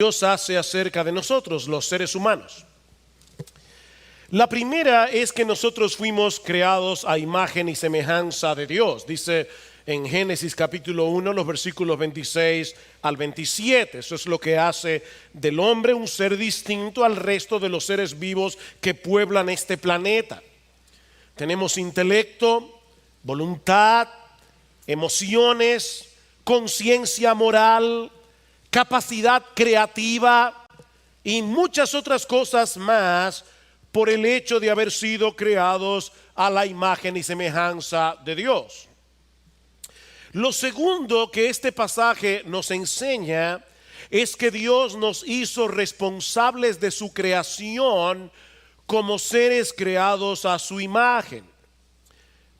Dios hace acerca de nosotros, los seres humanos. La primera es que nosotros fuimos creados a imagen y semejanza de Dios. Dice en Génesis capítulo 1, los versículos 26 al 27. Eso es lo que hace del hombre un ser distinto al resto de los seres vivos que pueblan este planeta. Tenemos intelecto, voluntad, emociones, conciencia moral, capacidad creativa y muchas otras cosas más por el hecho de haber sido creados a la imagen y semejanza de Dios. Lo segundo que este pasaje nos enseña es que Dios nos hizo responsables de su creación como seres creados a su imagen.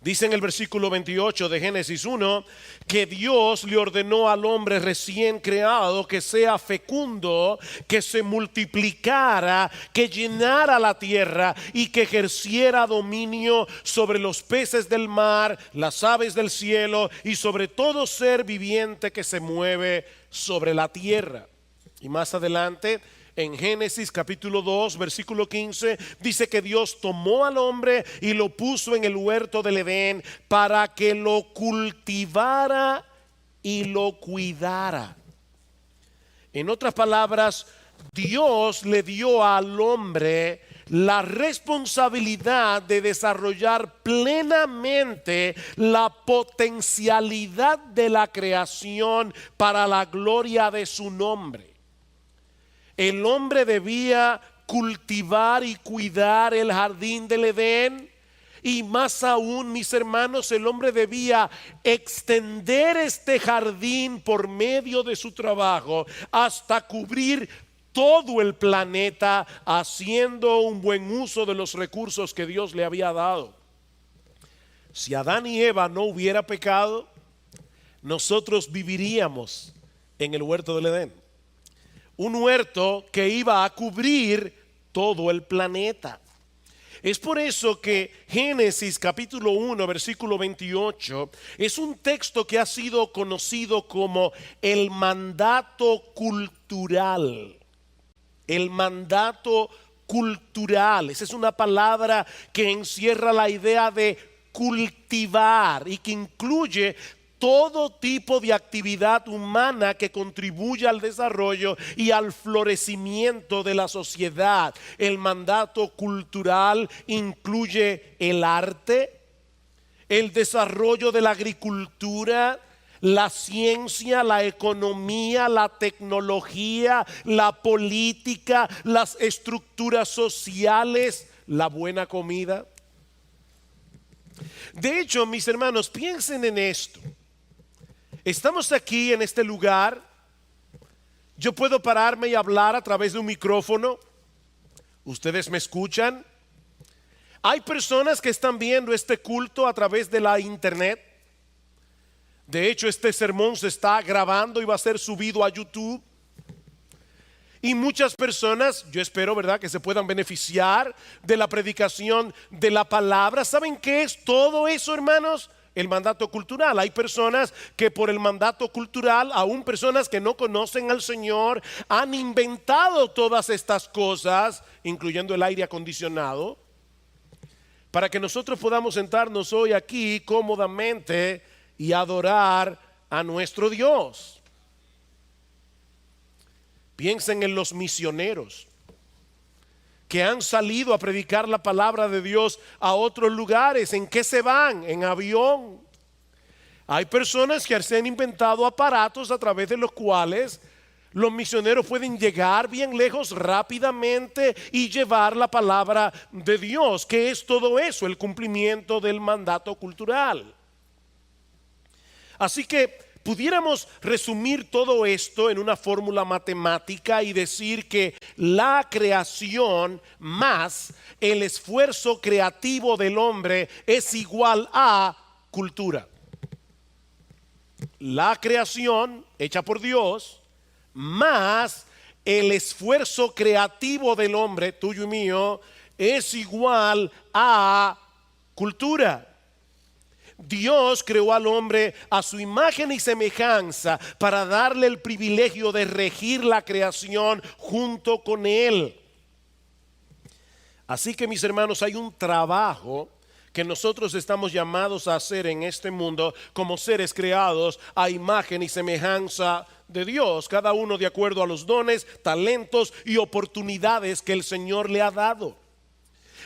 Dice en el versículo 28 de Génesis 1 que Dios le ordenó al hombre recién creado que sea fecundo, que se multiplicara, que llenara la tierra y que ejerciera dominio sobre los peces del mar, las aves del cielo y sobre todo ser viviente que se mueve sobre la tierra. Y más adelante, en Génesis capítulo 2, versículo 15, dice que Dios tomó al hombre y lo puso en el huerto del Edén para que lo cultivara y lo cuidara. En otras palabras, Dios le dio al hombre la responsabilidad de desarrollar plenamente la potencialidad de la creación para la gloria de su nombre. El hombre debía cultivar y cuidar el jardín del Edén. Y más aún, mis hermanos, el hombre debía extender este jardín por medio de su trabajo hasta cubrir todo el planeta, haciendo un buen uso de los recursos que Dios le había dado. Si Adán y Eva no hubiera pecado, nosotros viviríamos en el huerto del Edén. Un huerto que iba a cubrir todo el planeta. Es por eso que Génesis capítulo 1 versículo 28 es un texto que ha sido conocido como el mandato cultural. El mandato cultural. Esa es una palabra que encierra la idea de cultivar y que incluye todo tipo de actividad humana que contribuya al desarrollo y al florecimiento de la sociedad. El mandato cultural incluye el arte, el desarrollo de la agricultura, la ciencia, la economía, la tecnología, la política, las estructuras sociales, la buena comida. De hecho, mis hermanos, piensen en esto. Estamos aquí en este lugar. Yo puedo pararme y hablar a través de un micrófono. Ustedes me escuchan. Hay personas que están viendo este culto a través de la internet. De hecho, este sermón se está grabando y va a ser subido a YouTube. Y muchas personas, yo espero, ¿verdad?, que se puedan beneficiar de la predicación de la palabra. ¿Saben qué es todo eso, hermanos? El mandato cultural. Hay personas que por el mandato cultural, aún personas que no conocen al Señor, han inventado todas estas cosas, incluyendo el aire acondicionado, para que nosotros podamos sentarnos hoy aquí cómodamente y adorar a nuestro Dios. Piensen en los misioneros que han salido a predicar la palabra de Dios a otros lugares. ¿En qué se van? En avión. Hay personas que se han inventado aparatos a través de los cuales los misioneros pueden llegar bien lejos rápidamente y llevar la palabra de Dios. ¿Qué es todo eso? El cumplimiento del mandato cultural. Así que pudiéramos resumir todo esto en una fórmula matemática y decir que la creación más el esfuerzo creativo del hombre es igual a cultura. La creación hecha por Dios más el esfuerzo creativo del hombre, tuyo y mío, es igual a cultura. Dios creó al hombre a su imagen y semejanza para darle el privilegio de regir la creación junto con él. Así que, mis hermanos, hay un trabajo que nosotros estamos llamados a hacer en este mundo como seres creados a imagen y semejanza de Dios, cada uno de acuerdo a los dones, talentos y oportunidades que el Señor le ha dado.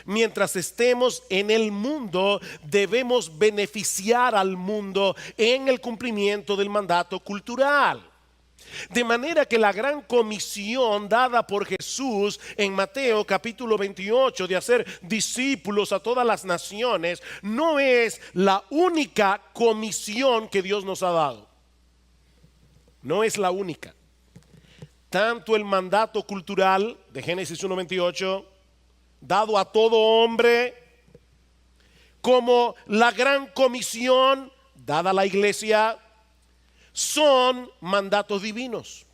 Mientras estemos en el mundo, debemos beneficiar al mundo en el cumplimiento del mandato cultural. De manera que la gran comisión dada por Jesús en Mateo capítulo 28 de hacer discípulos a todas las naciones no es la única comisión que Dios nos ha dado. No es la única. Tanto el mandato cultural de Génesis 1:28 dado a todo hombre, como la gran comisión dada a la iglesia, son mandatos divinos.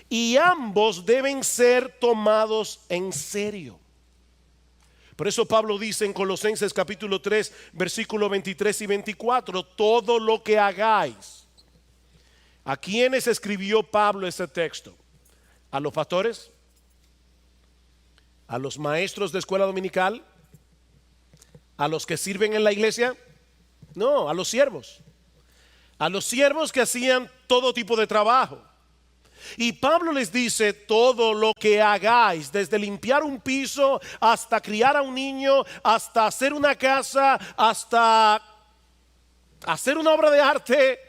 Y ambos deben ser tomados en serio. Por eso Pablo dice en Colosenses capítulo 3, versículos 23 y 24, todo lo que hagáis. ¿A quiénes escribió Pablo este texto? ¿A los pastores? ¿A los maestros de escuela dominical? ¿A los que sirven en la iglesia? No, a los siervos. A los siervos que hacían todo tipo de trabajo. Y Pablo les dice, todo lo que hagáis, desde limpiar un piso hasta criar a un niño, hasta hacer una casa, hasta hacer una obra de arte,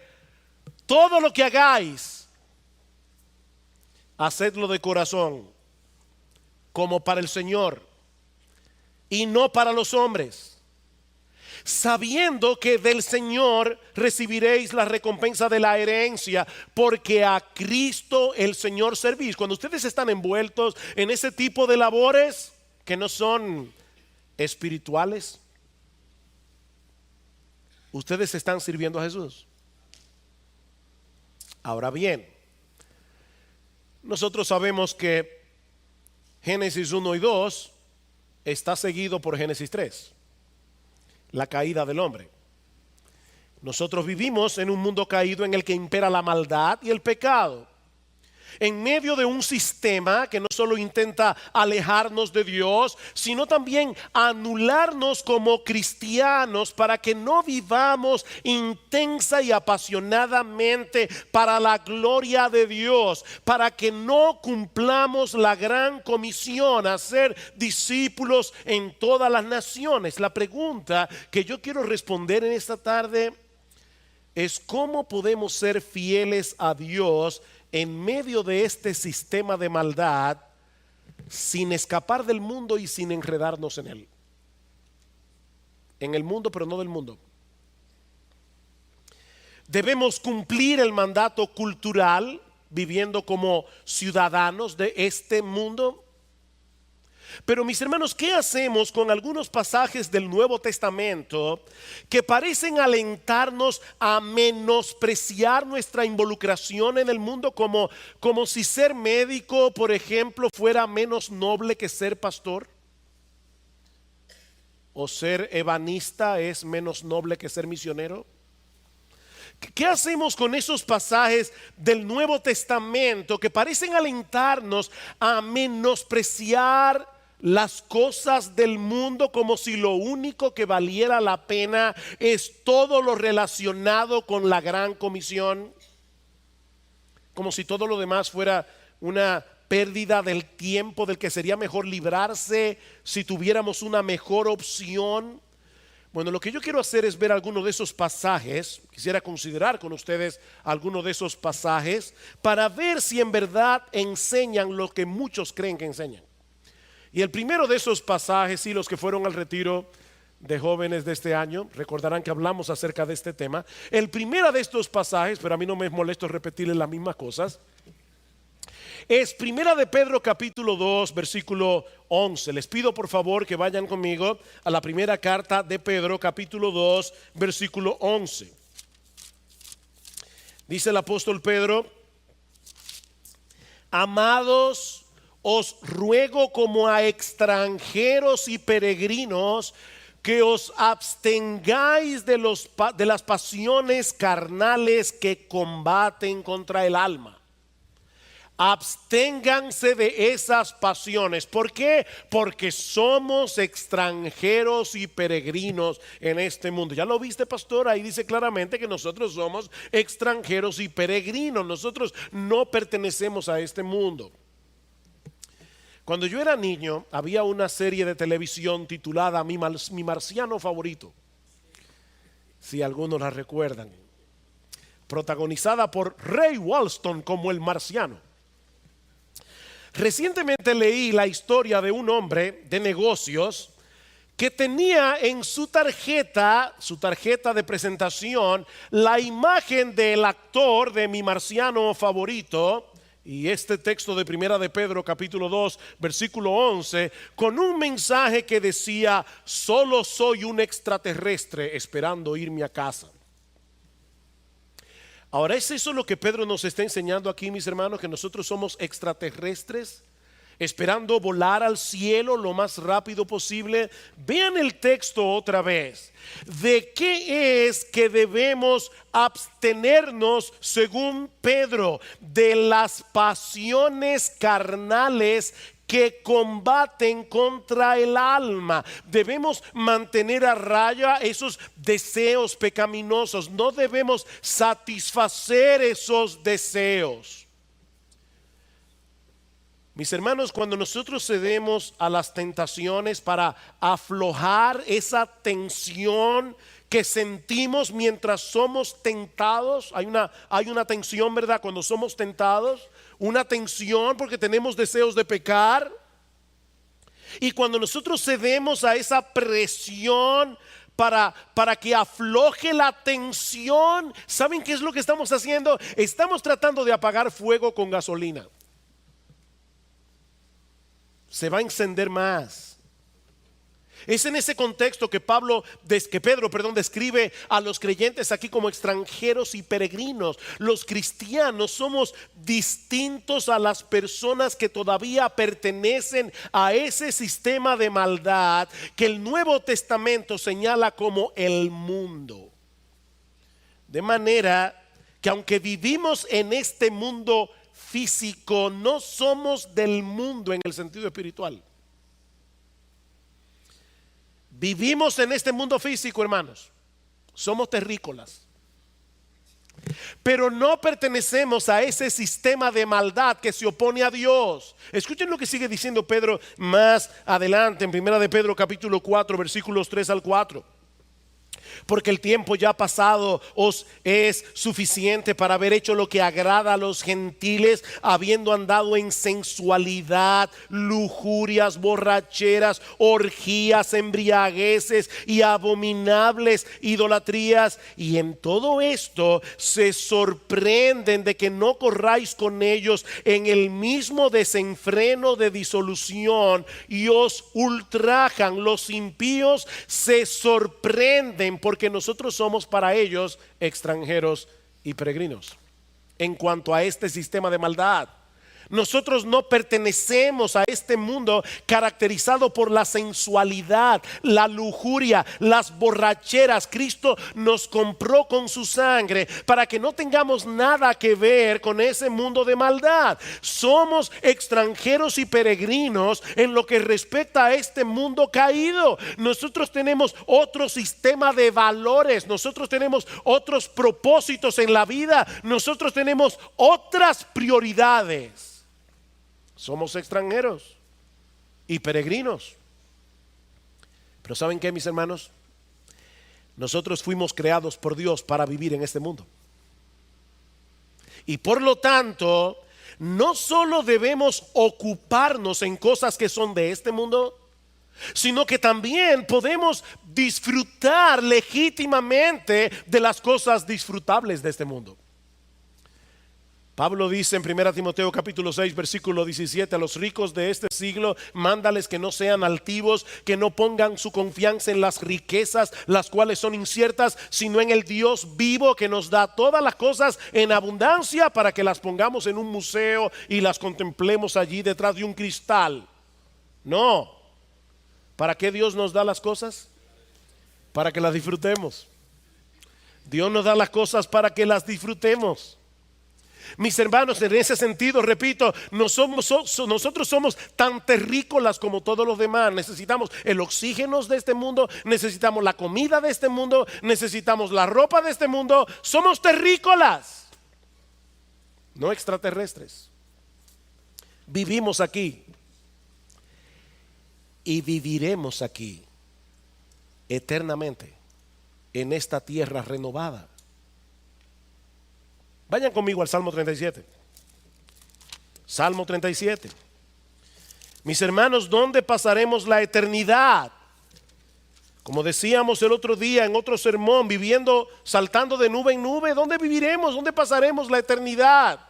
todo lo que hagáis, hacedlo de corazón, como para el Señor y no para los hombres, sabiendo que del Señor recibiréis la recompensa de la herencia, porque a Cristo el Señor servís. Cuando ustedes están envueltos en ese tipo de labores que no son espirituales, ustedes están sirviendo a Jesús. Ahora bien, nosotros sabemos que Génesis 1 y 2 está seguido por Génesis 3, la caída del hombre. Nosotros vivimos en un mundo caído en el que impera la maldad y el pecado, en medio de un sistema que no solo intenta alejarnos de Dios, sino también anularnos como cristianos para que no vivamos intensa y apasionadamente para la gloria de Dios, para que no cumplamos la gran comisión a ser discípulos en todas las naciones. La pregunta que yo quiero responder en esta tarde es: ¿cómo podemos ser fieles a Dios en medio de este sistema de maldad sin escapar del mundo y sin enredarnos en él? En el mundo, pero no del mundo. Debemos cumplir el mandato cultural viviendo como ciudadanos de este mundo. Pero, mis hermanos, ¿qué hacemos con algunos pasajes del Nuevo Testamento que parecen alentarnos a menospreciar nuestra involucración en el mundo, como si ser médico, por ejemplo, fuera menos noble que ser pastor? ¿O ser ebanista es menos noble que ser misionero? ¿Qué hacemos con esos pasajes del Nuevo Testamento que parecen alentarnos a menospreciar las cosas del mundo, como si lo único que valiera la pena es todo lo relacionado con la gran comisión? Como si todo lo demás fuera una pérdida del tiempo del que sería mejor librarse si tuviéramos una mejor opción. Bueno, lo que yo quiero hacer es ver algunos de esos pasajes. Quisiera considerar con ustedes algunos de esos pasajes para ver si en verdad enseñan lo que muchos creen que enseñan. Y el primero de esos pasajes, y los que fueron al retiro de jóvenes de este año recordarán que hablamos acerca de este tema. El primero de estos pasajes, pero a mí no me molesto repetirles las mismas cosas, es Primera de Pedro capítulo 2 versículo 11. Les pido por favor que vayan conmigo a la primera carta de Pedro capítulo 2 versículo 11. Dice el apóstol Pedro: amados, os ruego como a extranjeros y peregrinos que os abstengáis de las pasiones carnales que combaten contra el alma. Absténganse de esas pasiones. ¿Por qué? Porque somos extranjeros y peregrinos en este mundo. ¿Ya lo viste, pastor? Ahí dice claramente que nosotros somos extranjeros y peregrinos. Nosotros no pertenecemos a este mundo. Cuando yo era niño, había una serie de televisión titulada Mi Marciano Favorito, si algunos la recuerdan, protagonizada por Ray Walston como el marciano. Recientemente leí la historia de un hombre de negocios que tenía en su tarjeta de presentación, la imagen del actor de Mi Marciano Favorito. Y este texto de Primera de Pedro capítulo 2 versículo 11, con un mensaje que decía: solo soy un extraterrestre esperando irme a casa. Ahora, ¿es eso lo que Pedro nos está enseñando aquí, mis hermanos? Que nosotros somos extraterrestres esperando volar al cielo lo más rápido posible. Vean el texto otra vez. ¿De qué es que debemos abstenernos según Pedro? De las pasiones carnales que combaten contra el alma. Debemos mantener a raya esos deseos pecaminosos. No debemos satisfacer esos deseos. Mis hermanos, cuando nosotros cedemos a las tentaciones para aflojar esa tensión que sentimos mientras somos tentados, hay una tensión, ¿verdad? Cuando somos tentados, una tensión porque tenemos deseos de pecar. Y cuando nosotros cedemos a esa presión para que afloje la tensión, ¿saben qué es lo que estamos haciendo? Estamos tratando de apagar fuego con gasolina. Se va a encender más. Es en ese contexto que Pedro describe a los creyentes aquí como extranjeros y peregrinos. Los cristianos somos distintos a las personas que todavía pertenecen a ese sistema de maldad que el Nuevo Testamento señala como el mundo. De manera que aunque vivimos en este mundo físico, no somos del mundo en el sentido espiritual. Vivimos en este mundo físico, hermanos. Somos terrícolas. Pero no pertenecemos a ese sistema de maldad que se opone a Dios. Escuchen lo que sigue diciendo Pedro más adelante en Primera de Pedro capítulo 4 versículos 3 al 4. Porque el tiempo ya pasado os es suficiente para haber hecho lo que agrada a los gentiles, habiendo andado en sensualidad, lujurias, borracheras, orgías, embriagueces y abominables idolatrías. Y en todo esto se sorprenden de que no corráis con ellos en el mismo desenfreno de disolución, y os ultrajan. Los impíos se sorprenden porque nosotros somos para ellos extranjeros y peregrinos. En cuanto a este sistema de maldad, nosotros no pertenecemos a este mundo caracterizado por la sensualidad, la lujuria, las borracheras. Cristo nos compró con su sangre para que no tengamos nada que ver con ese mundo de maldad. Somos extranjeros y peregrinos en lo que respecta a este mundo caído. Nosotros tenemos otro sistema de valores, nosotros tenemos otros propósitos en la vida, nosotros tenemos otras prioridades. Somos extranjeros y peregrinos. Pero ¿saben qué, mis hermanos? Nosotros fuimos creados por Dios para vivir en este mundo. Y por lo tanto, no solo debemos ocuparnos en cosas que son de este mundo, sino que también podemos disfrutar legítimamente de las cosas disfrutables de este mundo. Pablo dice en 1 Timoteo capítulo 6 versículo 17: a los ricos de este siglo mándales que no sean altivos, que no pongan su confianza en las riquezas, las cuales son inciertas, sino en el Dios vivo, que nos da todas las cosas en abundancia, para que las pongamos en un museo y las contemplemos allí detrás de un cristal. No. ¿Para qué Dios nos da las cosas? para que las disfrutemos. Dios nos da las cosas para que las disfrutemos. Mis hermanos, en ese sentido, repito, nosotros somos tan terrícolas como todos los demás. Necesitamos el oxígeno de este mundo, necesitamos la comida de este mundo, necesitamos la ropa de este mundo. Somos terrícolas, no extraterrestres. Vivimos aquí y viviremos aquí eternamente en esta tierra renovada. Vayan conmigo al Salmo 37. Salmo 37. Mis hermanos, ¿dónde pasaremos la eternidad? Como decíamos el otro día en otro sermón, viviendo, saltando de nube en nube, ¿dónde viviremos? ¿Dónde pasaremos la eternidad?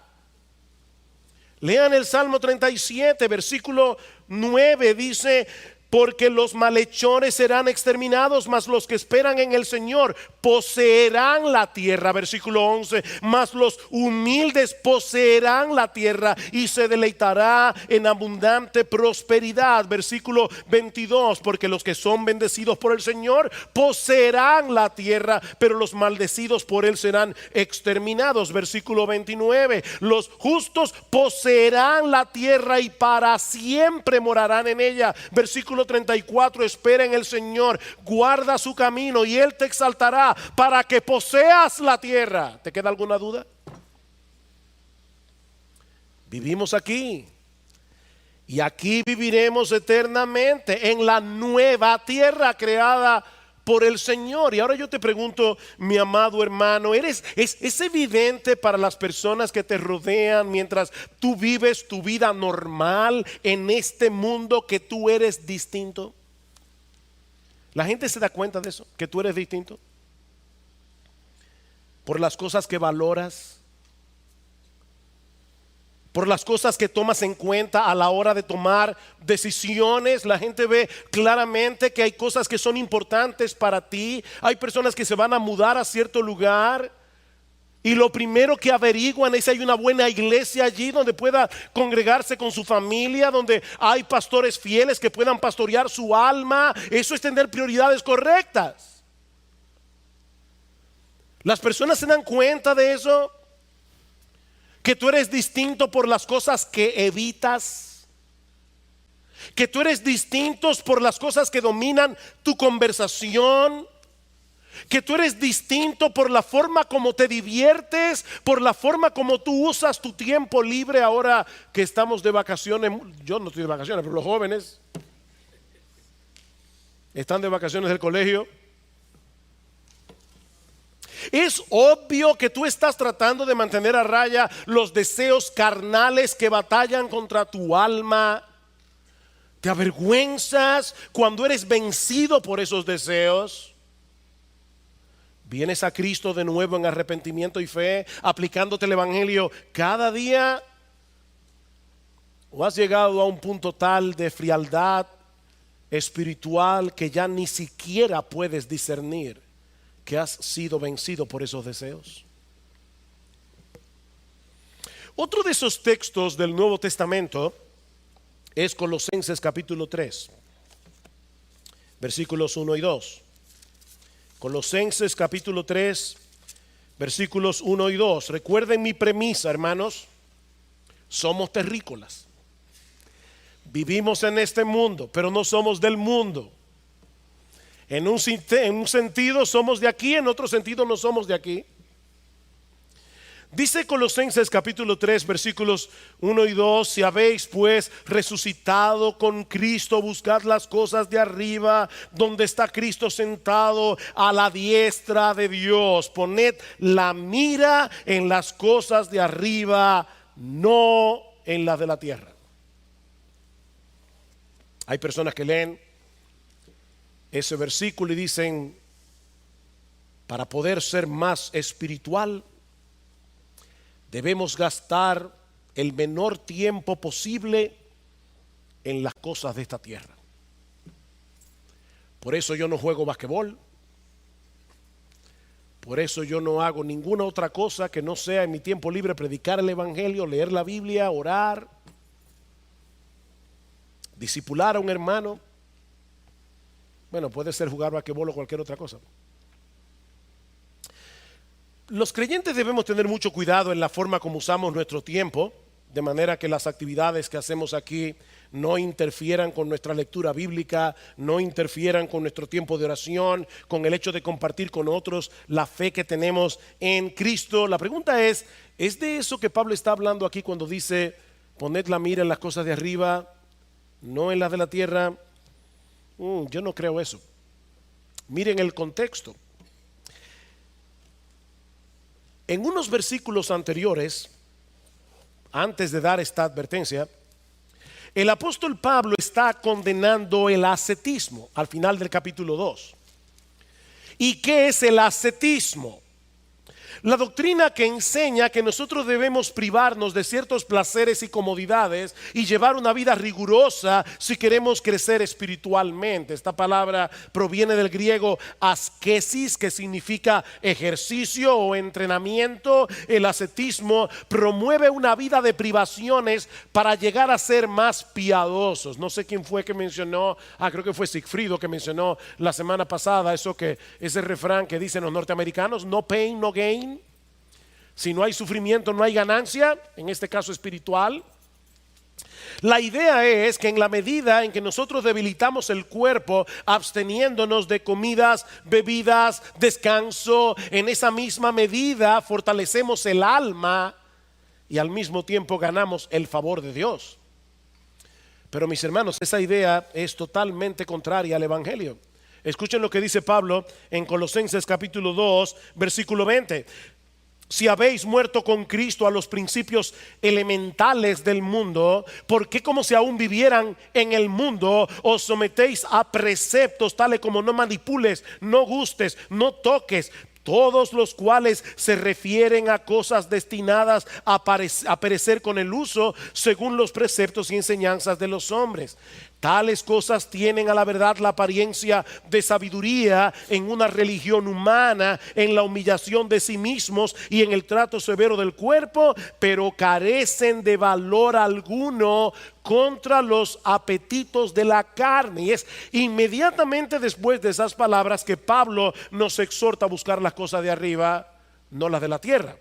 Lean el Salmo 37, versículo 9, dice: porque los malhechores serán exterminados, mas los que esperan en el Señor poseerán la tierra. Versículo 11, mas los humildes poseerán la tierra y se deleitará en abundante prosperidad. Versículo 22, porque los que son bendecidos por el Señor poseerán la tierra, pero los maldecidos por él serán exterminados. Versículo 29, los justos poseerán la tierra y para siempre morarán en ella. Versículo 34, espera en el Señor, guarda su camino y él te exaltará para que poseas la tierra. ¿Te queda alguna duda? Vivimos aquí y aquí viviremos eternamente en la nueva tierra creada por el Señor. Y ahora yo te pregunto, mi amado hermano, ¿es evidente para las personas que te rodean mientras tú vives tu vida normal en este mundo que tú eres distinto? ¿La gente se da cuenta de eso? ¿Que tú eres distinto? Por las cosas que valoras, por las cosas que tomas en cuenta a la hora de tomar decisiones. La gente ve claramente que hay cosas que son importantes para ti. Hay personas que se van a mudar a cierto lugar y lo primero que averiguan es si hay una buena iglesia allí donde pueda congregarse con su familia, donde hay pastores fieles que puedan pastorear su alma. Eso es tener prioridades correctas. Las personas se dan cuenta de eso, que tú eres distinto por las cosas que evitas, que tú eres distinto por las cosas que dominan tu conversación, que tú eres distinto por la forma como te diviertes, por la forma como tú usas tu tiempo libre ahora que estamos de vacaciones. Yo no estoy de vacaciones, pero los jóvenes están de vacaciones del colegio. Es obvio que tú estás tratando de mantener a raya los deseos carnales que batallan contra tu alma. Te avergüenzas cuando eres vencido por esos deseos. Vienes a Cristo de nuevo en arrepentimiento y fe, aplicándote el evangelio cada día. ¿O has llegado a un punto tal de frialdad espiritual que ya ni siquiera puedes discernir que has sido vencido por esos deseos? Otro de esos textos del Nuevo Testamento es Colosenses capítulo 3, versículos 1 y 2. Colosenses capítulo 3, versículos 1 y 2. Recuerden mi premisa, hermanos. Somos terrícolas. Vivimos en este mundo, pero no somos del mundo. En un sentido somos de aquí, en otro sentido no somos de aquí. Dice Colosenses capítulo 3 versículos 1 y 2: si habéis pues resucitado con Cristo, buscad las cosas de arriba, donde está Cristo sentado a la diestra de Dios. Poned la mira en las cosas de arriba, no en las de la tierra. Hay personas que leen ese versículo y dicen: para poder ser más espiritual debemos gastar el menor tiempo posible en las cosas de esta tierra. Por eso yo no juego basquetbol. Por eso yo no hago ninguna otra cosa que no sea en mi tiempo libre predicar el evangelio, leer la Biblia, orar, discipular a un hermano. Bueno, puede ser jugar basquetbol o cualquier otra cosa. Los creyentes debemos tener mucho cuidado en la forma como usamos nuestro tiempo, de manera que las actividades que hacemos aquí no interfieran con nuestra lectura bíblica, no interfieran con nuestro tiempo de oración, con el hecho de compartir con otros la fe que tenemos en Cristo. La pregunta ¿es de eso que Pablo está hablando aquí cuando dice, poned la mira en las cosas de arriba, no en las de la tierra? Yo no creo eso. Miren el contexto. En unos versículos anteriores, antes de dar esta advertencia, el apóstol Pablo está condenando el ascetismo al final del capítulo 2. ¿Y qué es el ascetismo? La doctrina que enseña que nosotros debemos privarnos de ciertos placeres y comodidades y llevar una vida rigurosa si queremos crecer espiritualmente. Esta palabra proviene del griego askesis, que significa ejercicio o entrenamiento. El ascetismo promueve una vida de privaciones para llegar a ser más piadosos. No sé quién fue que mencionó, creo que fue Sigfrido que mencionó la semana pasada ese refrán que dicen los norteamericanos, no pain, no gain. Si no hay sufrimiento, no hay ganancia, en este caso espiritual. La idea es que en la medida en que nosotros debilitamos el cuerpo, absteniéndonos de comidas, bebidas, descanso, en esa misma medida fortalecemos el alma y al mismo tiempo ganamos el favor de Dios. Pero mis hermanos, esa idea es totalmente contraria al Evangelio. Escuchen lo que dice Pablo en Colosenses capítulo 2, versículo 20. Si habéis muerto con Cristo a los principios elementales del mundo, ¿por qué como si aún vivieran en el mundo os sometéis a preceptos tales como no manipules, no gustes, no toques? Todos los cuales se refieren a cosas destinadas a perecer con el uso según los preceptos y enseñanzas de los hombres. Tales cosas tienen a la verdad la apariencia de sabiduría en una religión humana, en la humillación de sí mismos y en el trato severo del cuerpo, pero carecen de valor alguno contra los apetitos de la carne. Y es inmediatamente después de esas palabras que Pablo nos exhorta a buscar las cosas de arriba, no las de la tierra.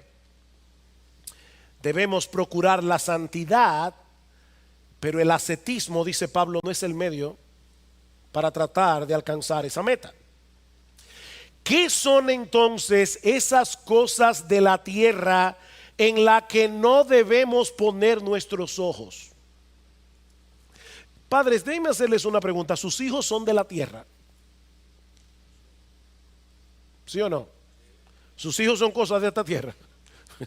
Debemos procurar la santidad, pero el ascetismo, dice Pablo, no es el medio para tratar de alcanzar esa meta. ¿Qué son entonces esas cosas de la tierra en la que no debemos poner nuestros ojos? Padres, déjenme hacerles una pregunta. ¿Sus hijos son de la tierra? ¿Sí o no? ¿Sus hijos son cosas de esta tierra?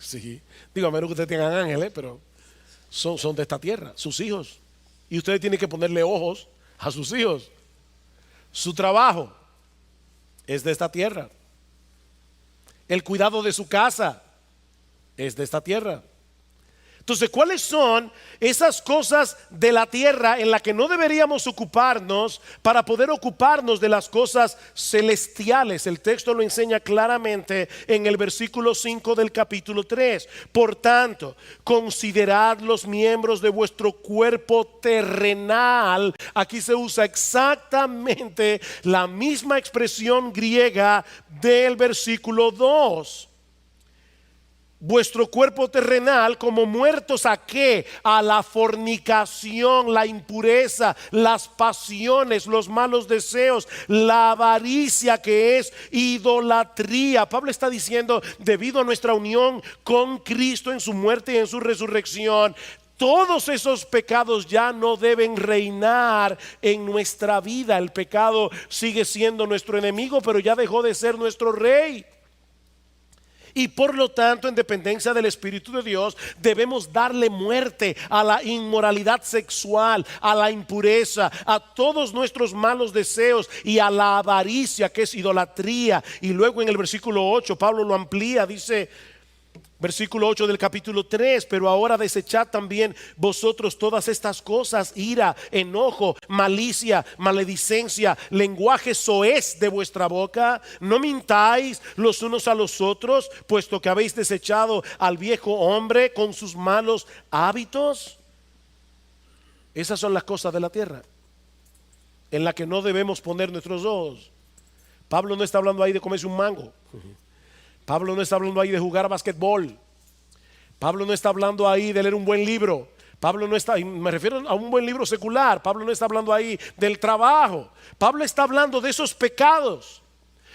Sí. Digo, a menos que ustedes tengan ángeles, pero son de esta tierra, sus hijos. Y ustedes tienen que ponerle ojos a sus hijos. Su trabajo es de esta tierra. El cuidado de su casa es de esta tierra. Entonces, ¿cuáles son esas cosas de la tierra en las que no deberíamos ocuparnos para poder ocuparnos de las cosas celestiales? El texto lo enseña claramente en el versículo 5 del capítulo 3. Por tanto, considerad los miembros de vuestro cuerpo terrenal. Aquí se usa exactamente la misma expresión griega del versículo 2. Vuestro cuerpo terrenal como muertos ¿a qué? A la fornicación, la impureza, las pasiones, los malos deseos, la avaricia, que es idolatría. Pablo está diciendo, debido a nuestra unión con Cristo en su muerte y en su resurrección, todos esos pecados ya no deben reinar en nuestra vida. El pecado sigue siendo nuestro enemigo, pero ya dejó de ser nuestro rey. Y por lo tanto, en dependencia del Espíritu de Dios, debemos darle muerte a la inmoralidad sexual, a la impureza, a todos nuestros malos deseos y a la avaricia, que es idolatría. Y luego en el versículo 8 Pablo lo amplía, dice, versículo 8 del capítulo 3, pero ahora desechad también vosotros todas estas cosas: ira, enojo, malicia, maledicencia, lenguaje soez de vuestra boca. No mintáis los unos a los otros, puesto que habéis desechado al viejo hombre con sus malos hábitos. Esas son las cosas de la tierra. en la que no debemos poner nuestros ojos. Pablo no está hablando ahí de comerse un mango. Pablo no está hablando ahí de jugar basquetbol. Pablo no está hablando ahí de leer un buen libro. Pablo no está, me refiero a un buen libro secular. Pablo no está hablando ahí del trabajo. Pablo está hablando de esos pecados.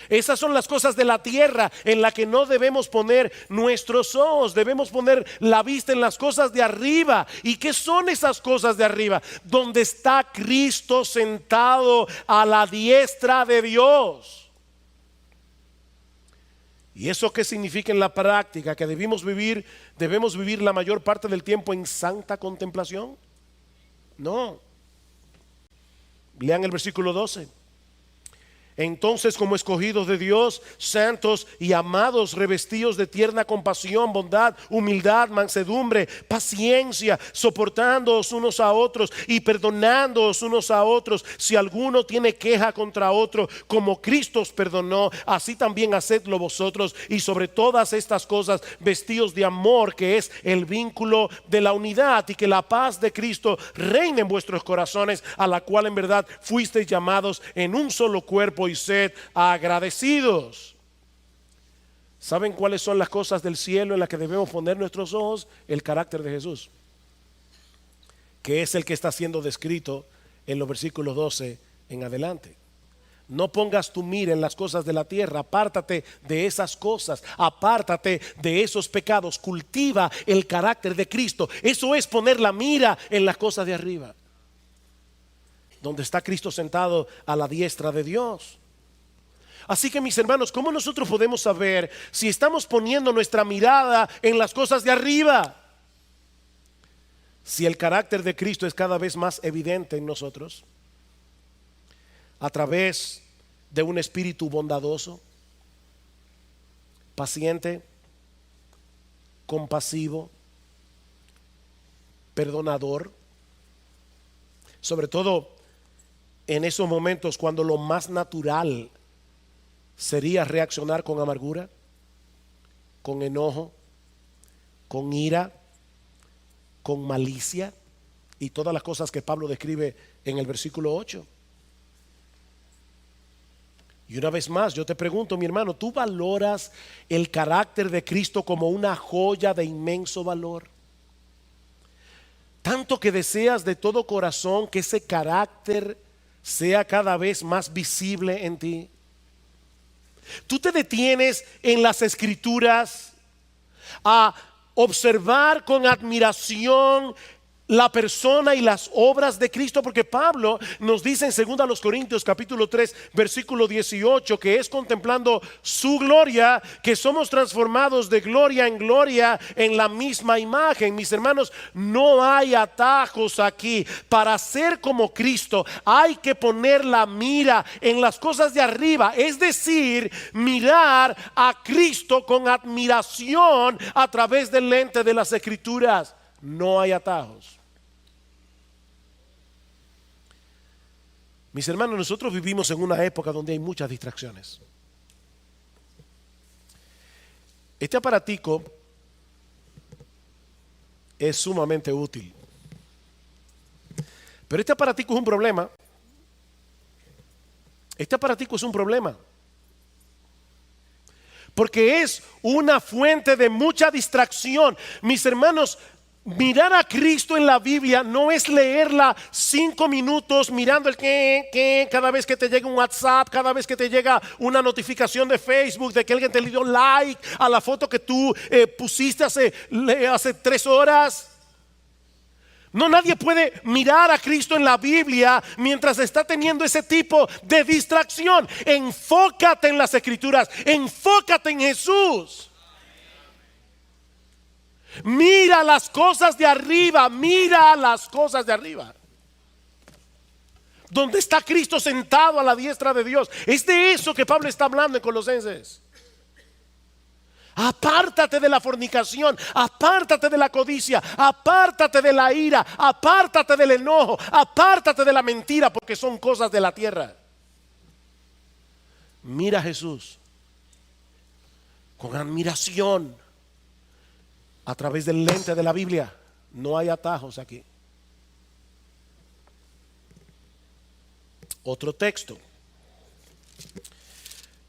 Esas son las cosas de la tierra en la que no debemos poner nuestros ojos. Debemos poner la vista en las cosas de arriba. ¿Y qué son esas cosas de arriba? Donde está Cristo sentado a la diestra de Dios. ¿Y eso qué significa en la práctica? Que debemos vivir la mayor parte del tiempo en santa contemplación. No. Lean el versículo 12. Entonces, como escogidos de Dios, santos y amados, revestidos de tierna compasión, bondad, humildad, mansedumbre, paciencia, soportándoos unos a otros y perdonándoos unos a otros, si alguno tiene queja contra otro, como Cristo os perdonó, así también hacedlo vosotros. Y sobre todas estas cosas, vestidos de amor, que es el vínculo de la unidad, y que la paz de Cristo reine en vuestros corazones, a la cual en verdad fuisteis llamados en un solo cuerpo, y sed agradecidos. ¿Saben cuáles son las cosas del cielo en las que debemos poner nuestros ojos? El carácter de Jesús, que es el que está siendo descrito en los versículos 12 en adelante. No pongas tu mira en las cosas de la tierra. Apártate de esas cosas, apártate de esos pecados. Cultiva el carácter de Cristo. Eso es poner la mira en las cosas de arriba, donde está Cristo sentado a la diestra de Dios. Así que, mis hermanos, ¿cómo nosotros podemos saber si estamos poniendo nuestra mirada en las cosas de arriba? Si el carácter de Cristo es cada vez más evidente en nosotros, a través de un espíritu bondadoso, paciente, compasivo, perdonador, sobre todo en esos momentos cuando lo más natural sería reaccionar con amargura, con enojo, con ira, con malicia y todas las cosas que Pablo describe en el versículo 8. Y una vez más yo te pregunto, mi hermano, ¿tú valoras el carácter de Cristo como una joya de inmenso valor? Tanto que deseas de todo corazón que ese carácter sea cada vez más visible en ti. Tú te detienes en las Escrituras a observar con admiración la persona y las obras de Cristo, porque Pablo nos dice en 2 Corintios capítulo 3 versículo 18 que es contemplando su gloria que somos transformados de gloria en gloria en la misma imagen. Mis hermanos, no hay atajos aquí. Para ser como Cristo hay que poner la mira en las cosas de arriba, es decir, mirar a Cristo con admiración a través del lente de las Escrituras. No hay atajos. Mis hermanos, nosotros vivimos en una época donde hay muchas distracciones. Este aparatico es sumamente útil, pero este aparatico es un problema. Este aparatico es un problema porque es una fuente de mucha distracción. Mis hermanos, mirar a Cristo en la Biblia no es leerla 5 minutos mirando el que cada vez que te llega un WhatsApp, cada vez que te llega una notificación de Facebook de que alguien te le dio like a la foto que tú pusiste hace 3 horas. No, nadie puede mirar a Cristo en la Biblia mientras está teniendo ese tipo de distracción. Enfócate en las Escrituras, enfócate en Jesús. Mira las cosas de arriba, mira las cosas de arriba. Donde está Cristo sentado a la diestra de Dios. Es de eso que Pablo está hablando en Colosenses. Apártate de la fornicación, apártate de la codicia, apártate de la ira, apártate del enojo, apártate de la mentira, porque son cosas de la tierra. Mira a Jesús con admiración a través del lente de la Biblia. No hay atajos aquí. otro texto.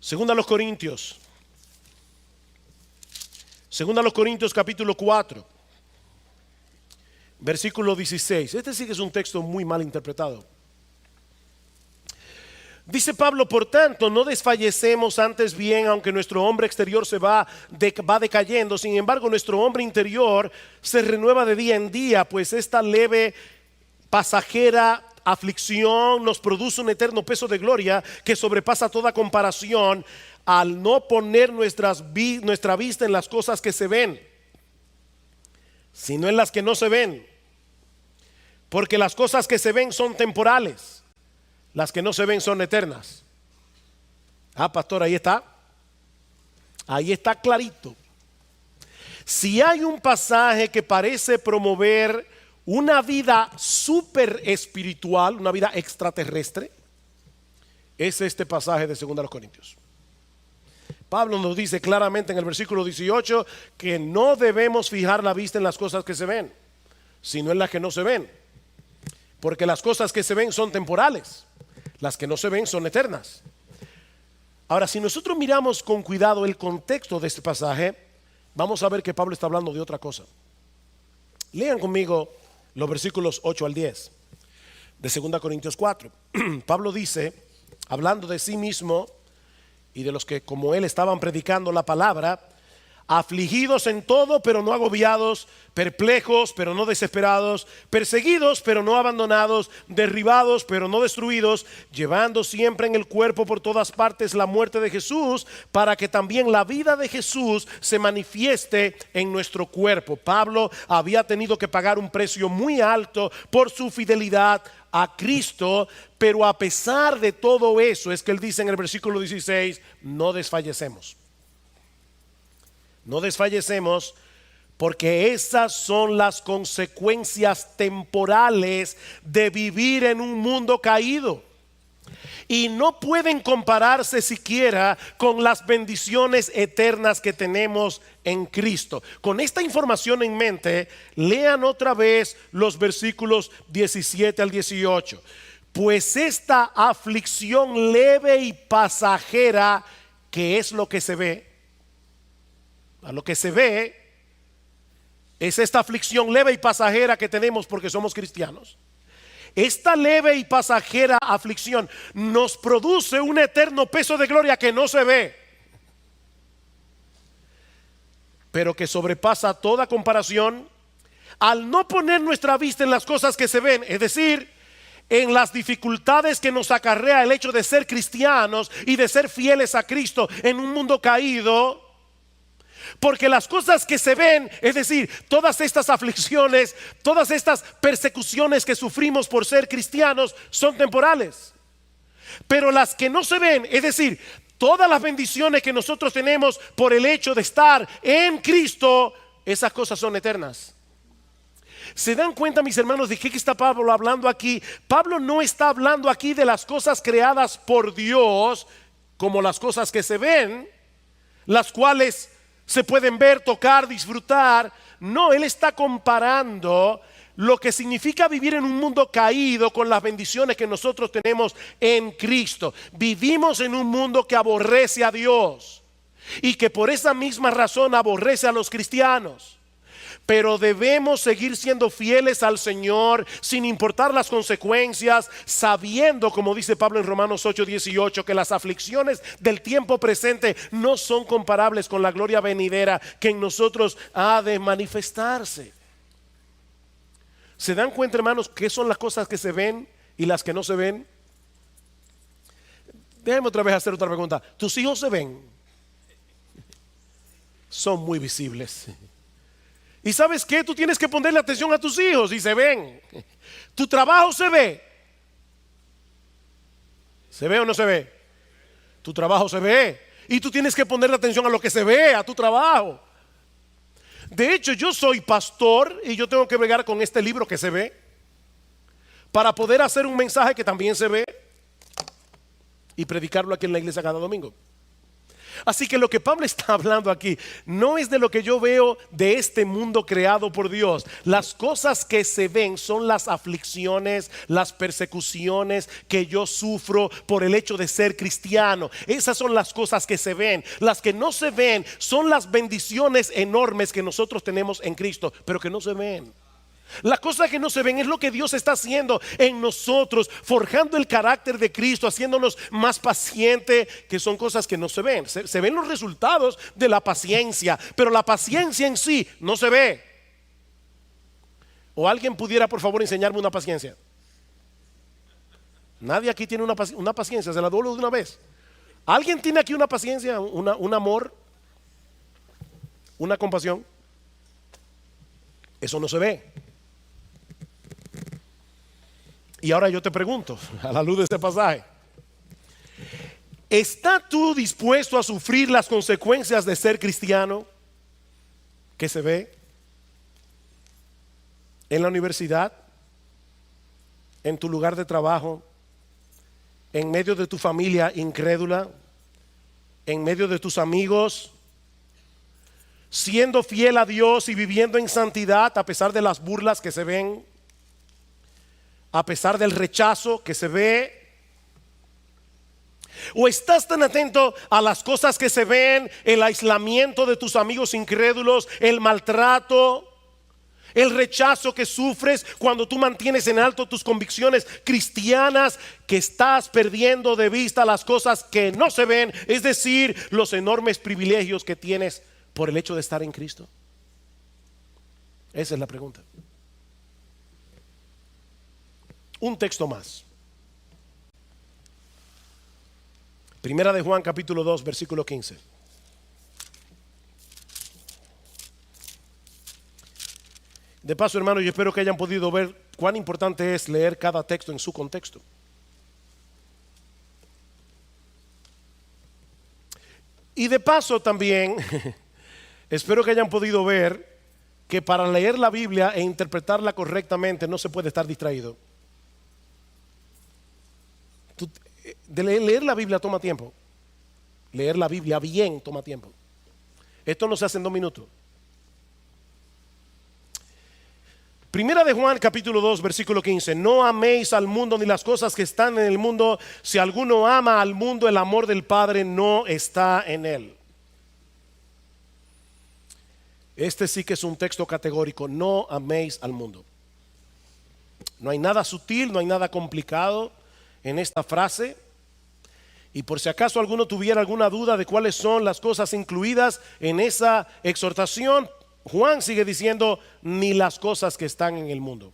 Segunda a los Corintios. Segunda a los Corintios capítulo 4. Versículo 16. Este sí que es un texto muy mal interpretado. Dice Pablo: por tanto, no desfallecemos, antes bien, aunque nuestro hombre exterior va decayendo, sin embargo nuestro hombre interior se renueva de día en día, pues esta leve, pasajera aflicción nos produce un eterno peso de gloria que sobrepasa toda comparación, al no poner nuestra vista en las cosas que se ven, sino en las que no se ven. Porque las cosas que se ven son temporales, las que no se ven son eternas. Ah, pastor, ahí está. Ahí está clarito. Si hay un pasaje que parece promover una vida súper espiritual, una vida extraterrestre, es este pasaje de 2 Corintios. Pablo nos dice claramente en el versículo 18 que no debemos fijar la vista en las cosas que se ven, sino en las que no se ven. Porque las cosas que se ven son temporales, las que no se ven son eternas. Ahora, si nosotros miramos con cuidado el contexto de este pasaje, vamos a ver que Pablo está hablando de otra cosa. Lean conmigo los versículos 8 al 10 de 2 Corintios 4. Pablo dice, hablando de sí mismo y de los que como él estaban predicando la palabra: afligidos en todo, pero no agobiados; perplejos, pero no desesperados; perseguidos, pero no abandonados; derribados, pero no destruidos; llevando siempre en el cuerpo por todas partes la muerte de Jesús, para que también la vida de Jesús se manifieste en nuestro cuerpo. Pablo había tenido que pagar un precio muy alto por su fidelidad a Cristo, pero a pesar de todo eso es que él dice en el versículo 16: no desfallecemos. No desfallecemos, porque esas son las consecuencias temporales de vivir en un mundo caído, y no pueden compararse siquiera con las bendiciones eternas que tenemos en Cristo. Con esta información en mente, lean otra vez los versículos 17 al 18. Pues esta aflicción leve y pasajera, que es lo que se ve, a lo que se ve es esta aflicción leve y pasajera que tenemos porque somos cristianos. Esta leve y pasajera aflicción nos produce un eterno peso de gloria que no se ve, pero que sobrepasa toda comparación, al no poner nuestra vista en las cosas que se ven, es decir, en las dificultades que nos acarrea el hecho de ser cristianos y de ser fieles a Cristo en un mundo caído. Porque las cosas que se ven, es decir, todas estas aflicciones, todas estas persecuciones que sufrimos por ser cristianos, son temporales. Pero las que no se ven, es decir, todas las bendiciones que nosotros tenemos por el hecho de estar en Cristo, esas cosas son eternas. ¿Se dan cuenta, mis hermanos, de qué está Pablo hablando aquí? Pablo no está hablando aquí de las cosas creadas por Dios como las cosas que se ven, las cuales se pueden ver, tocar, disfrutar. No, él está comparando lo que significa vivir en un mundo caído con las bendiciones que nosotros tenemos en Cristo. Vivimos en un mundo que aborrece a Dios y que por esa misma razón aborrece a los cristianos. Pero debemos seguir siendo fieles al Señor sin importar las consecuencias, sabiendo, como dice Pablo en Romanos 8:18, que las aflicciones del tiempo presente no son comparables con la gloria venidera que en nosotros ha de manifestarse. ¿Se dan cuenta, hermanos, qué son las cosas que se ven y las que no se ven? Déjenme otra vez hacer otra pregunta. ¿Tus hijos se ven? Son muy visibles. ¿Y sabes qué? Tú tienes que ponerle atención a tus hijos y se ven. Tu trabajo se ve. ¿Se ve o no se ve? Tu trabajo se ve. Y tú tienes que ponerle atención a lo que se ve, a tu trabajo. De hecho, yo soy pastor y yo tengo que bregar con este libro que se ve para poder hacer un mensaje que también se ve y predicarlo aquí en la iglesia cada domingo. Así que lo que Pablo está hablando aquí no es de lo que yo veo de este mundo creado por Dios. Las cosas que se ven son las aflicciones, las persecuciones que yo sufro por el hecho de ser cristiano. Esas son las cosas que se ven. Las que no se ven son las bendiciones enormes que nosotros tenemos en Cristo, pero que no se ven. Las cosas que no se ven es lo que Dios está haciendo en nosotros, forjando el carácter de Cristo, haciéndonos más pacientes, que son cosas que no se ven. Se ven los resultados de la paciencia, pero la paciencia en sí no se ve. ¿O alguien pudiera por favor enseñarme una paciencia? Nadie aquí tiene una paciencia, se la doy de una vez. ¿Alguien tiene aquí una paciencia, un amor, una compasión? Eso no se ve. Y ahora yo te pregunto, a la luz de este pasaje, ¿estás tú dispuesto a sufrir las consecuencias de ser cristiano? ¿Qué se ve en la universidad, en tu lugar de trabajo, en medio de tu familia incrédula, en medio de tus amigos, siendo fiel a Dios y viviendo en santidad a pesar de las burlas que se ven, a pesar del rechazo que se ve? ¿O estás tan atento a las cosas que se ven, el aislamiento de tus amigos incrédulos, el maltrato, el rechazo que sufres cuando tú mantienes en alto tus convicciones cristianas, que estás perdiendo de vista las cosas que no se ven, es decir, los enormes privilegios que tienes por el hecho de estar en Cristo? Esa es la pregunta. Un texto más. Primera de Juan capítulo 2 versículo 15. De paso, hermano, yo espero que hayan podido ver cuán importante es leer cada texto en su contexto. Y de paso también espero que hayan podido ver que para leer la Biblia e interpretarla correctamente no se puede estar distraído. Leer la Biblia toma tiempo. Leer la Biblia bien toma tiempo. Esto no se hace en 2 minutos. Primera de Juan capítulo 2 versículo 15. No améis al mundo ni las cosas que están en el mundo. Si alguno ama al mundo, el amor del Padre no está en él. Este sí que es un texto categórico. No améis al mundo. No hay nada sutil, no hay nada complicado en esta frase. Y por si acaso alguno tuviera alguna duda de cuáles son las cosas incluidas en esa exhortación, Juan sigue diciendo, ni las cosas que están en el mundo.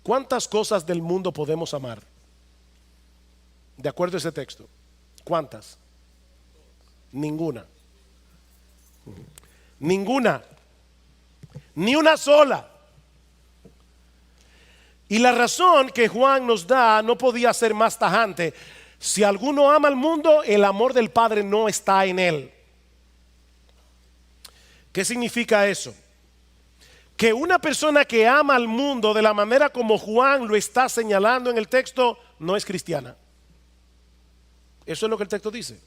¿Cuántas cosas del mundo podemos amar? De acuerdo a ese texto. ¿Cuántas? Ninguna. Ninguna. Ni una sola. Y la razón que Juan nos da no podía ser más tajante. Si alguno ama al mundo, el amor del Padre no está en él. ¿Qué significa eso? Que una persona que ama al mundo de la manera como Juan lo está señalando en el texto no es cristiana. Eso es lo que el texto dice.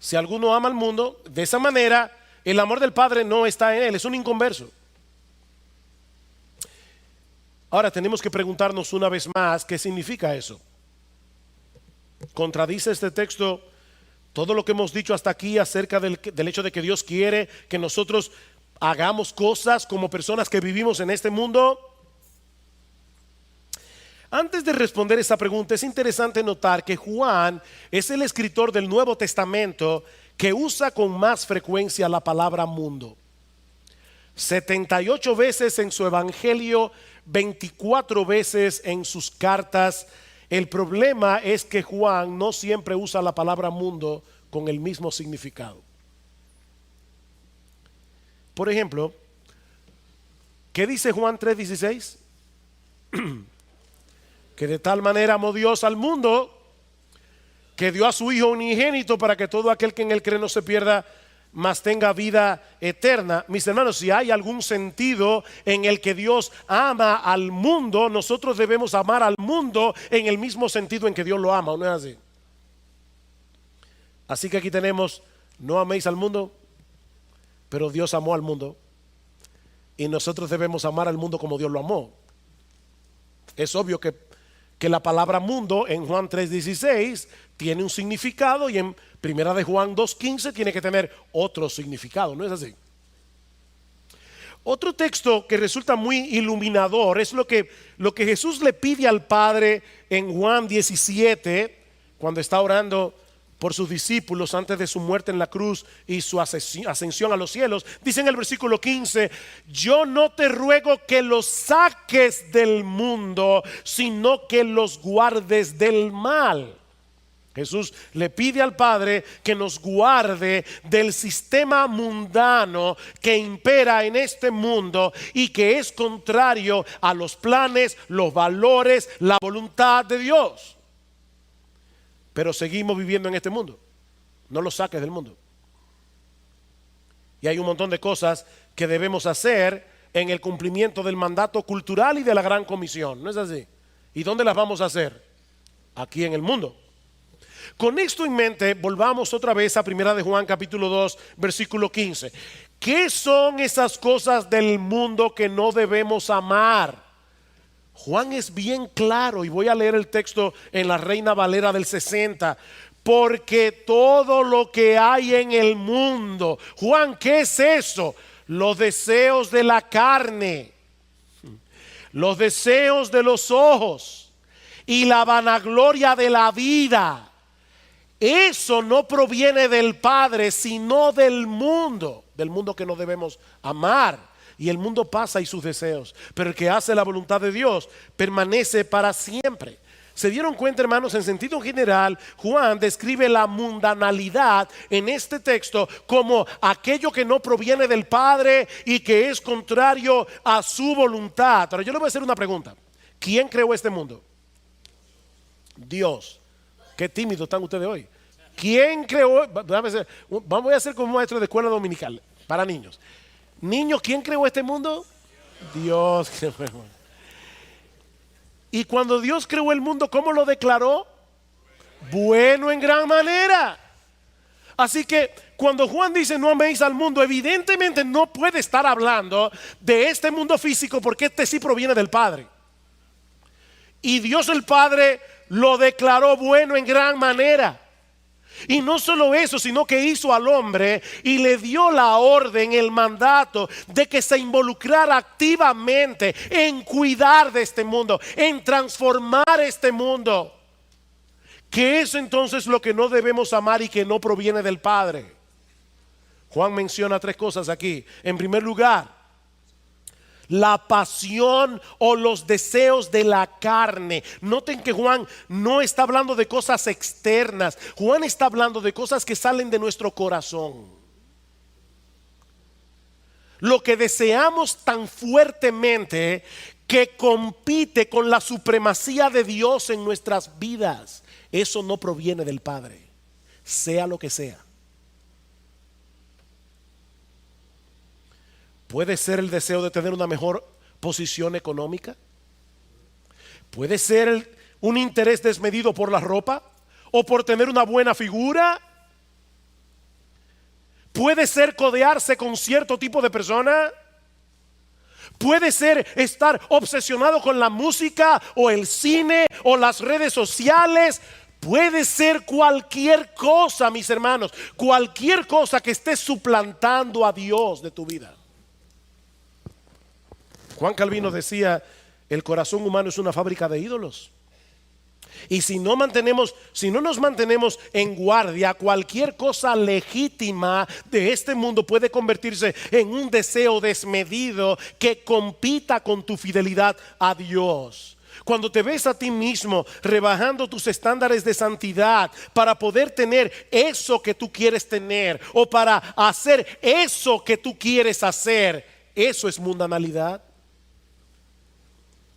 Si alguno ama al mundo de esa manera, el amor del Padre no está en él, es un inconverso. Ahora tenemos que preguntarnos una vez más, ¿qué significa eso? ¿Contradice este texto todo lo que hemos dicho hasta aquí acerca del hecho de que Dios quiere que nosotros hagamos cosas como personas que vivimos en este mundo? Antes de responder esa pregunta, es interesante notar que Juan es el escritor del Nuevo Testamento que usa con más frecuencia la palabra mundo. 78 veces en su evangelio, 24 veces en sus cartas. El problema es que Juan no siempre usa la palabra mundo con el mismo significado. Por ejemplo, ¿qué dice Juan 3:16? Que de tal manera amó Dios al mundo que dio a su Hijo unigénito para que todo aquel que en él cree no se pierda, mas tenga vida eterna. Mis hermanos, si hay algún sentido en el que Dios ama al mundo, nosotros debemos amar al mundo en el mismo sentido en que Dios lo ama, ¿o no es así? Así que aquí tenemos, no améis al mundo, pero Dios amó al mundo. Y nosotros debemos amar al mundo como Dios lo amó. Es obvio que la palabra mundo en Juan 3:16 tiene un significado y en primera de Juan 2:15 tiene que tener otro significado, ¿no es así? Otro texto que resulta muy iluminador es lo que Jesús le pide al Padre en Juan 17, cuando está orando por sus discípulos antes de su muerte en la cruz y su ascensión a los cielos. Dice en el versículo 15: yo no te ruego que los saques del mundo, sino que los guardes del mal. Jesús le pide al Padre que nos guarde del sistema mundano que impera en este mundo y que es contrario a los planes, los valores, la voluntad de Dios. Pero seguimos viviendo en este mundo. No lo saques del mundo. Y hay un montón de cosas que debemos hacer en el cumplimiento del mandato cultural y de la gran comisión. ¿No es así? ¿Y dónde las vamos a hacer? Aquí en el mundo. Con esto en mente, volvamos otra vez a primera de Juan capítulo 2, versículo 15. ¿Qué son esas cosas del mundo que no debemos amar? Juan es bien claro, y voy a leer el texto en la Reina Valera del 60. Porque todo lo que hay en el mundo, Juan, ¿qué es eso? Los deseos de la carne, los deseos de los ojos y la vanagloria de la vida. Eso no proviene del Padre, sino del mundo que no debemos amar. Y el mundo pasa y sus deseos, pero el que hace la voluntad de Dios permanece para siempre. ¿Se dieron cuenta, hermanos? En sentido general, Juan describe la mundanalidad en este texto como aquello que no proviene del Padre y que es contrario a su voluntad. Ahora yo le voy a hacer una pregunta. ¿Quién creó este mundo? Dios. Qué tímidos están ustedes hoy. ¿Quién creó? Vamos a hacer como maestro de escuela dominical para niños. Niños, ¿quién creó este mundo? Dios creó el mundo. Y cuando Dios creó el mundo, ¿cómo lo declaró? Bueno en gran manera. Así que cuando Juan dice no améis al mundo, evidentemente no puede estar hablando de este mundo físico, porque este sí proviene del Padre. Y Dios el Padre lo declaró bueno en gran manera. Y no solo eso, sino que hizo al hombre y le dio la orden, el mandato de que se involucrara activamente en cuidar de este mundo, en transformar este mundo. ¿Qué es entonces lo que no debemos amar y que no proviene del Padre? Juan menciona tres cosas aquí. En primer lugar, la pasión o los deseos de la carne. Noten que Juan no está hablando de cosas externas. Juan está hablando de cosas que salen de nuestro corazón. Lo que deseamos tan fuertemente que compite con la supremacía de Dios en nuestras vidas. Eso no proviene del Padre, sea lo que sea. Puede ser el deseo de tener una mejor posición económica. Puede ser un interés desmedido por la ropa o por tener una buena figura. Puede ser codearse con cierto tipo de persona. Puede ser estar obsesionado con la música o el cine o las redes sociales. Puede ser cualquier cosa, mis hermanos, cualquier cosa que esté suplantando a Dios de tu vida. Juan Calvino decía: el corazón humano es una fábrica de ídolos. Y si no nos mantenemos en guardia, cualquier cosa legítima de este mundo puede convertirse en un deseo desmedido que compita con tu fidelidad a Dios. Cuando te ves a ti mismo rebajando tus estándares de santidad para poder tener eso que tú quieres tener o para hacer eso que tú quieres hacer, eso es mundanalidad.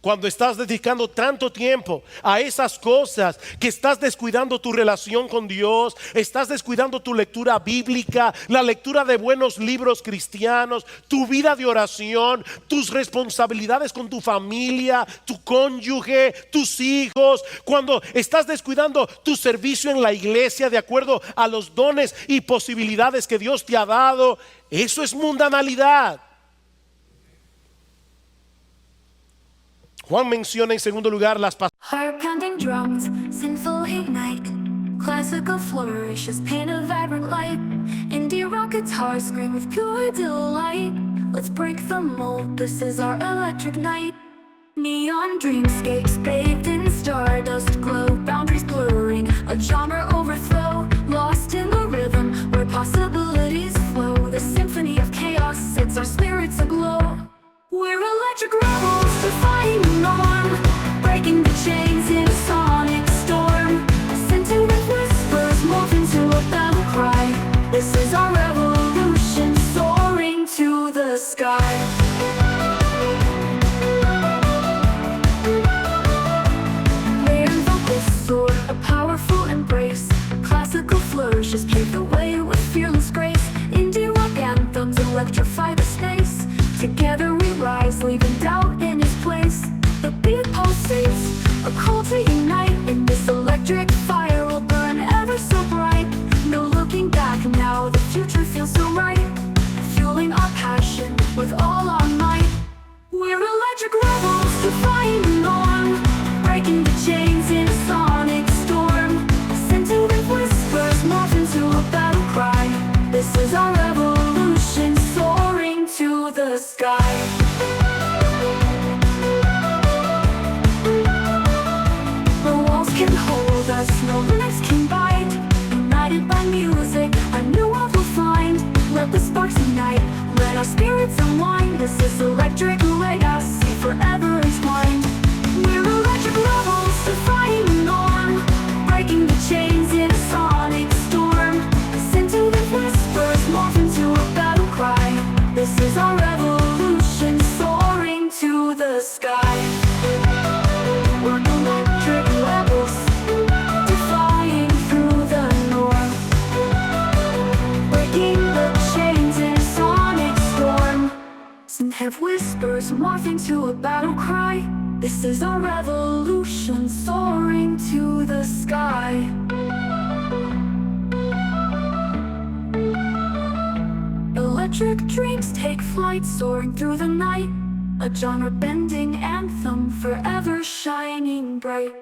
Cuando estás dedicando tanto tiempo a esas cosas, que estás descuidando tu relación con Dios, estás descuidando tu lectura bíblica, la lectura de buenos libros cristianos, tu vida de oración, tus responsabilidades con tu familia, tu cónyuge, tus hijos, cuando estás descuidando tu servicio en la iglesia de acuerdo a los dones y posibilidades que Dios te ha dado, eso es mundanalidad. Juan menciona en segundo lugar las Heart-pounding drums, sinful hate night, classical flourishes, paint a vibrant light, indie rock guitars scream with pure delight. Let's break the mold, this is our electric night. Neon dreamscapes bathed in stardust glow, boundaries blurring, a genre overthrow, lost in the rhythm where possibilities flow. The symphony of chaos sets our spirits aglow. We're electric rebels, defying the norm, breaking the chains in a sonic storm. Sentient whispers morph into a battle cry. This is our revolution, soaring to the sky. Layered vocals soar, a powerful embrace. Classical flourishes pave the way with fearless grace. Indie rock anthems electrify the space. Together we rise, leaving doubt in its place. The beat pulsates, a call to unite. In this electric fire will burn ever so bright. No looking back now, the future feels so right. Fueling our passion with all our might. We're electric rebels, defying the norm, breaking the chains in a sonic storm. Sentient whispers morph into a battle cry. This is our revolution, soaring to the sky. No walls can hold us, no limits can bind. United by music, a new world will find. Let the sparks ignite, let our spirits unwind. This is electric legacy, forever entwined. We're electric rebels, defying the norm, breaking the chains in a sonic storm. Sentient whispers morph into a battle cry. This is our revolution, soaring to the sky. We're electric rebels, defying through the norm, breaking the chains in a sonic storm. Some have whispers morph into a battle cry. This is our revolution, soaring to the sky. Electric dreams take flight, soaring through the night. A genre-bending anthem, forever shining bright.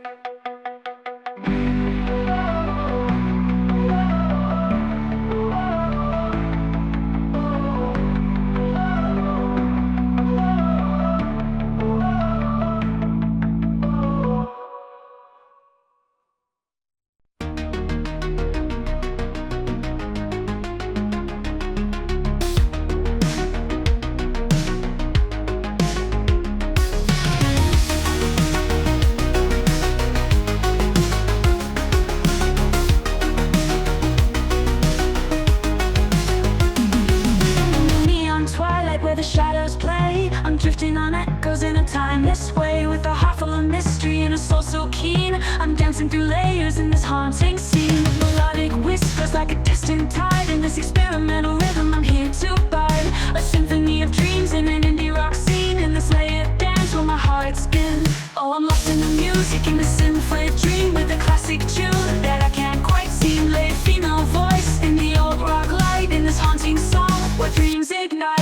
Where the shadows play, I'm drifting on echoes in a timeless way. With a heart full of mystery and a soul so keen, I'm dancing through layers in this haunting scene. Melodic whispers like a distant tide. In this experimental rhythm I'm here to bide. A symphony of dreams in an indie rock scene. In this layered dance where my heart spins. Oh, I'm lost in the music, in the symphonic dream. With a classic tune that I can't quite seem. Laid female voice in the old rock light. In this haunting song where dreams ignite.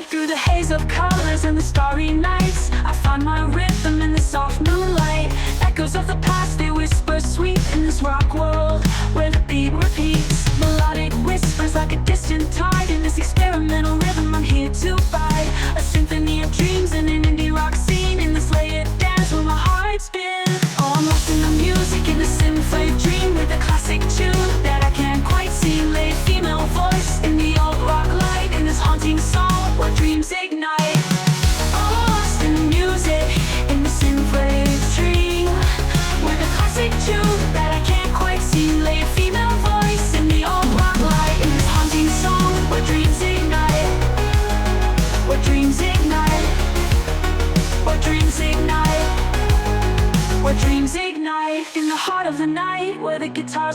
Through the haze of colors and the starry nights, I find my rhythm in the soft moonlight. Echoes of the past, they whisper sweet in this rock world where the beat repeats. Melodic whispers like a distant tide. In this experimental rhythm I'm here to bide. A symphony of dreams in an indie rock scene. In this layered dance where my heart spins. Oh, I'm lost in the music, in the symphony dream. With a classic tune that I can't quite see. Laid female voice in the old rock light. In this haunting song where dreams ignite. Oh, lost in the music, in the symphony dream. With a classic tune that I can't quite see.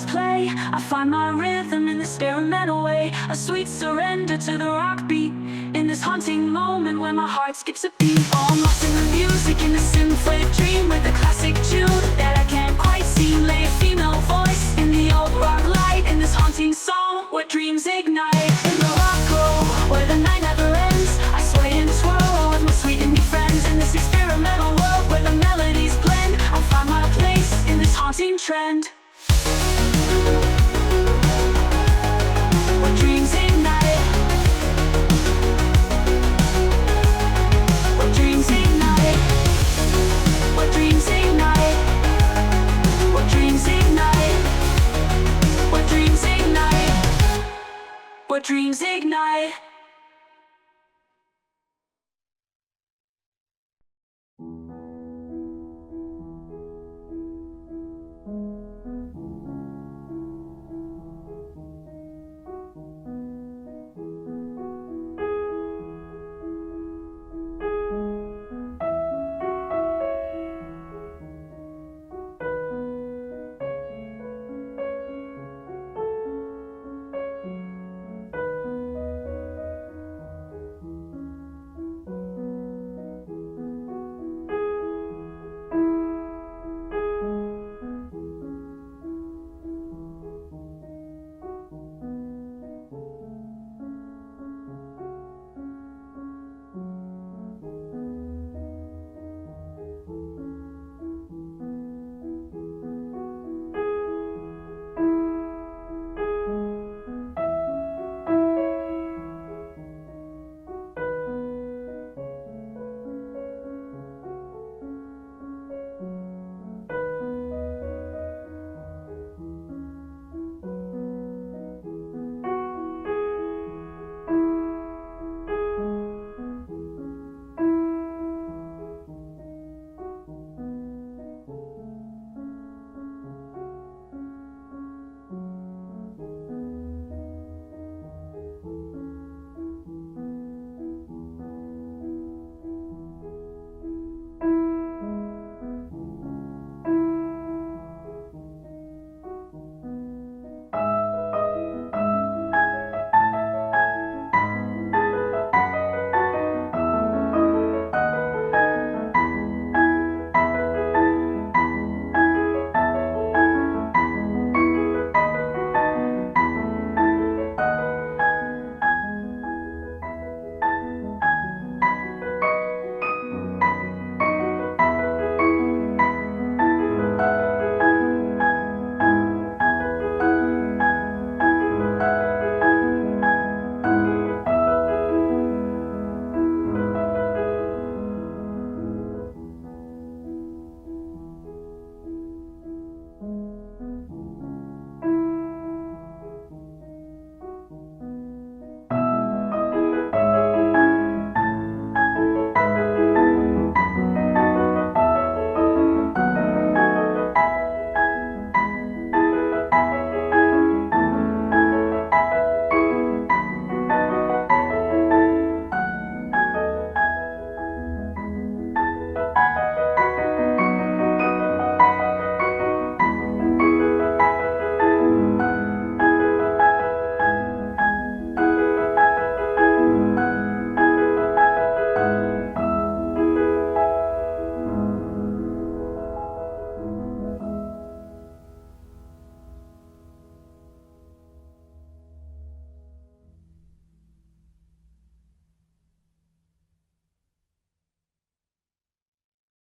stars play, I find my rhythm in this experimental way. A sweet surrender to the rock beat, in this haunting moment when my heart skips a beat. Oh, I'm lost in the music, in the synth-flavored dream, with a classic tune that I can't quite see. Lay a female voice in the old rock light, in this haunting song where dreams ignite. In the rock glow, where the night never ends, I sway and twirl with my sweet indie friends. In this experimental world where the melodies blend, I'll find my place in this haunting trend. Where dreams ignite, where dreams ignite, where dreams ignite, where dreams ignite, where dreams ignite, where dreams ignite.